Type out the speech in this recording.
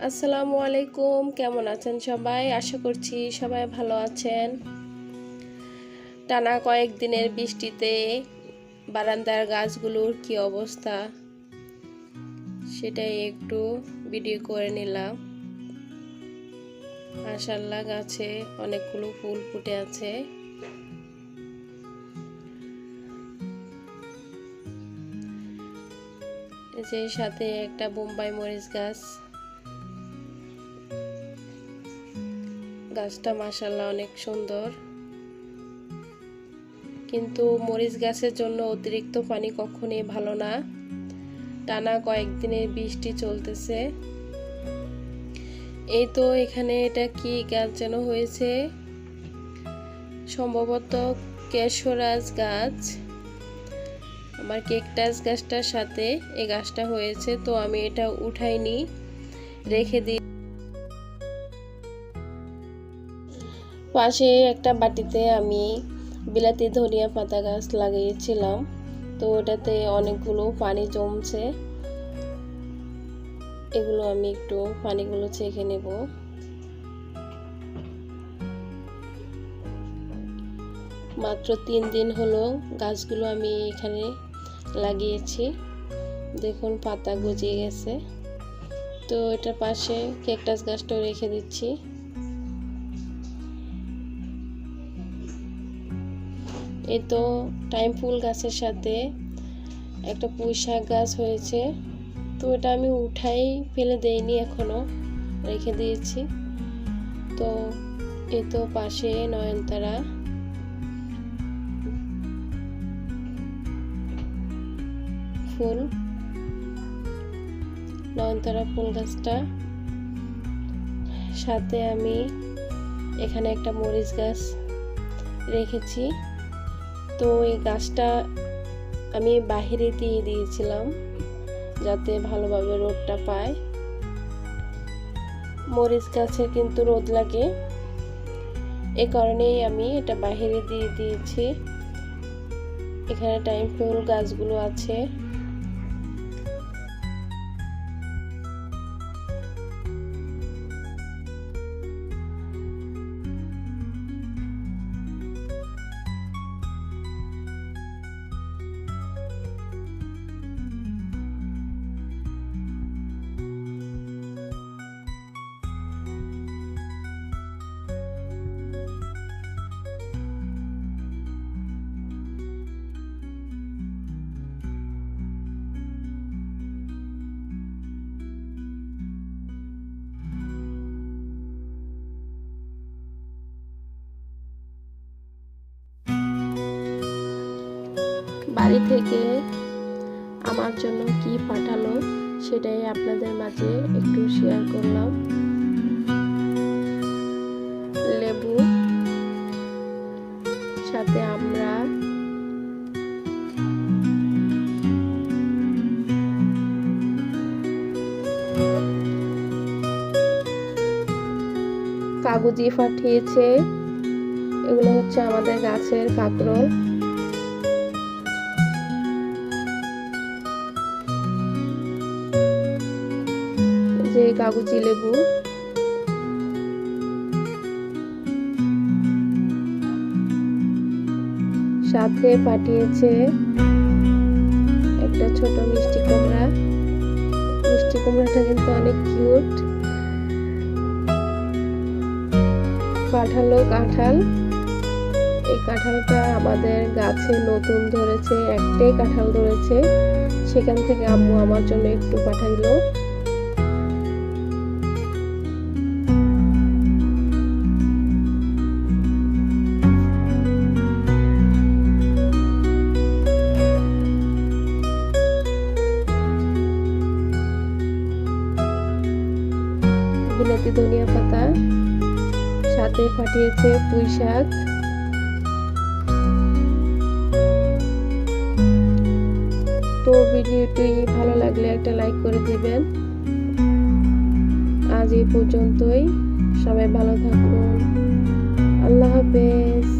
আসসালামু আলাইকুম, কেমন আছেন সবাই? আশা করছি সবাই ভালো আছেন। টানা কয়েকদিনের বৃষ্টিতে বারান্দার গাছগুলোর কি অবস্থা সেটাই একটু ভিডিও করে নিলাম। মাশাআল্লাহ, গাছে অনেকগুলো ফুল ফুটে আছে। যে সাথে একটা বোম্বাই মরিচ গাছ, গাছটা মাশাআল্লাহ অনেক সুন্দর। কিন্তু মরিচ গাছের জন্য অতিরিক্ত পানি কখনোই ভালো না। টানা কয়েকদিনের বৃষ্টি চলতেছে। এই তো এখানে এটা কি গাছ যেন হয়েছে, সম্ভবত কেশরাজ গাছ। আমার কেকটাস গাছটার সাথে এই গাছটা হয়েছে, তো আমি এটা উঠাইনি, রেখে দিই। পাশে একটা বাটিতে আমি বিলাতি ধনিয়া পাতা গাছ লাগিয়েছিলাম, তো ওটাতে অনেকগুলো পানি জমছে। এগুলো আমি একটু পানিগুলো ছেঁকে নেব। মাত্র 3 দিন হলো গাছগুলো আমি এখানে লাগিয়েছি। দেখুন পাতা গজিয়ে গেছে। তো এটার পাশে ক্যাকটাস গাছটাও রেখে দিচ্ছি। এই তো টাইম ফুল গাছের সাথে একটা পুঁই শাক গাছ হয়েছে, তো এটা আমি উঠাই ফেলে দেইনি, এখনো রেখে দিয়েছি। তো এই তো পাশে নয়নতারা ফুল, নয়নতারা ফুল গাছটা সাথে আমি এখানে একটা মরিচ গাছ রেখেছি। তো এই গাছটা আমি বাহিরে দিয়ে দিয়েছিলাম যাতে ভালোভাবে রোদটা পায়। মরিচ গাছে কিন্তু রোদ লাগে, এ কারণেই আমি এটা বাহিরে দিয়ে দিয়েছি। এখানে টাইম ফুল গাছগুলো আছে। বাড়ি থেকে আমার জন্য কি পাঠালো সেটাই আপনাদের মাঝে একটু শেয়ার করলাম। লেবু, সাথে আমরা, কাগজি পাঠিয়েছে। এগুলো হচ্ছে আমাদের গাছের কাঁকরোল। যে কাগজি লেবু, সাথে পাঠিয়েছে একটা ছোট মিষ্টি কুমড়া। মিষ্টি কুমড়াটা কিন্তু অনেক কিউট। পাঠালো কাঁঠাল। এই কাঁঠালটা আমাদের গাছে নতুন ধরেছে, একটাই কাঁঠাল ধরেছে, সেখান থেকে আম্মু আমার জন্য একটু পাঠাইলো। বিলাতি ধনিয়া পাতা, সাথে পাঠিয়েছে পুঁই শাক। তো ভিডিওটি ভালো লাগলে একটা লাইক করে দিবেন। আজ এই পর্যন্তই, সবাই ভালো থাকুন। আল্লাহ হাফেজ।